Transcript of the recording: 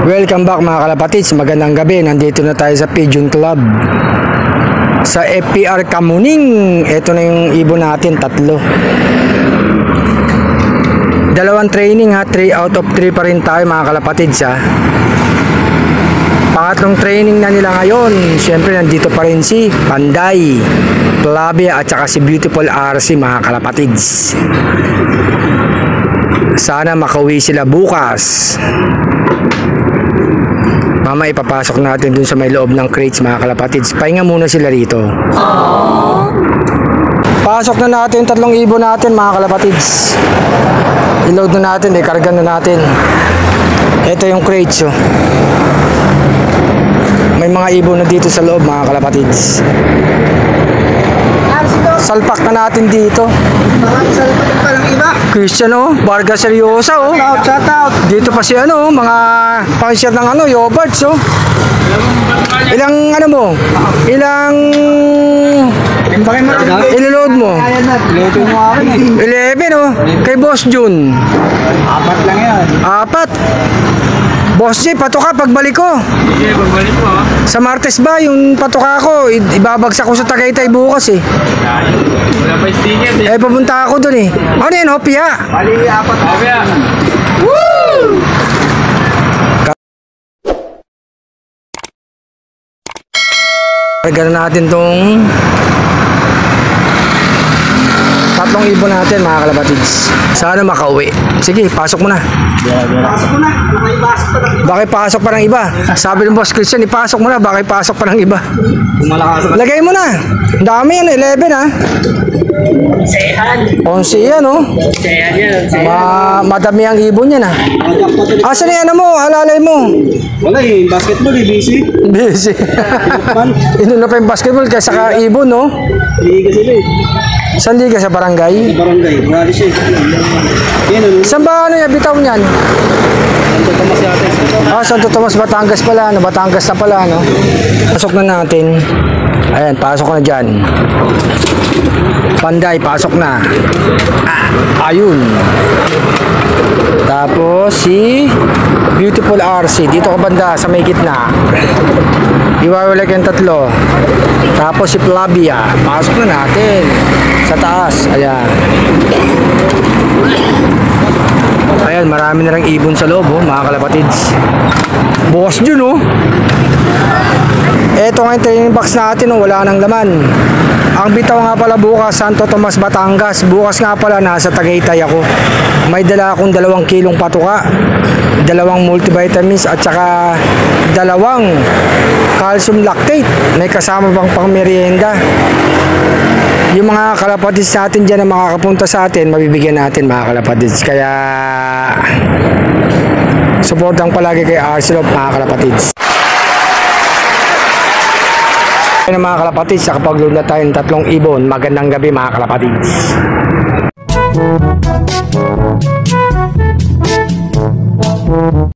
Welcome back mga kalapatids, magandang gabi. Nandito na tayo sa Pigeon Club sa FPR Kamuning. Ito na yung ibon natin, tatlo. Dalawang training ha, 3 out of 3 pa rin tayo mga kalapatids ha. Pangatlong training na nila ngayon. Siyempre nandito pa rin si Panday, Flavia at saka si Beautiful RC mga kalapatids. Sana makauwi sila bukas. Mama, ipapasok natin dun sa may loob ng crates mga kalapatids. Pahinga muna sila rito. Pasok na natin tatlong ibon natin mga kalapatids. I-load na natin, ikarga na natin. Ito yung crates oh. May mga ibon na dito sa loob mga kalapatids. Salpak na natin dito. Salpak pa lang iba. Christian oh, Vargas Seryosa oh. Shout out. Dito pa si ano, mga pang-share ng ano, Yobarts oh. Ilang ano mo? Ilang iloload mo? Iloto mo akin eh. 11 oh. Kay Boss Jun. 4 lang yan. 4. Boss J, patuka pagbalik ko. Sige, pagbalik mo ha. Sa Martes ba yung patuka ko? Ibabagsak ko sa Tagaytay bukas eh. Wala pa sticker eh. Papunta ako dun eh. Ano yan, Hopia? Bali 4. Hopia. Woo! Karga na natin tong tatlong ibon natin mga kalapatids. Sana makauwi. Sige, pasok mo na. Pasok mo na. Pasok pa lang. Bakit pasok pa ng iba? Sabi ng Boss Christian, ipasok mo na. Bakit pasok pa ng iba? Malakas. Lagay mo na. Ang dami yan, 11 ha. 11 yan oh. Madami ang ibon yan ha. Asan na yan mo? Alalay mo. Wala eh. Basketball eh. Busy. Busy. Inuna pa yung basketball kaysa ka ibon no? Liga sila eh. Saan liga? Sa barangay? Sa barangay. Grabe siya. Yan ano. Saan ba ano yan? Bitaw niyan? Santo Tomas yate. Santo Tomas, Batangas pala. No? Batangas na pala. No? Pasok na natin. Ayan, pasok na dyan. Panday, pasok na. Ayun. Tapos si Beautiful RC. Dito ka banda sa may gitna. Iwawala kayong tatlo. Tapos si Flavia. Pasok na natin. Sa taas. Ayan. Ayan, marami na rin ibon sa loob oh, mga kalapatids. Bukas dyan oh. Eto nga yung training box natin oh, wala nang laman. Ang bitaw nga pala bukas, Santo Tomas, Batangas. Bukas nga pala nasa Tagaytay ako. May dala akong 2 kilong patuka, 2 multivitamins at saka 2 calcium lactate. May kasama pang merienda. Yung mga kalapatids natin dyan na makakapunta sa atin, mabibigyan natin mga kalapatids. Kaya supportang palagi kay Arcelop mga kalapatids. Ayun mga kalapatids, nakapag-load na tayo ng 3 ibon. Magandang gabi mga kalapatids.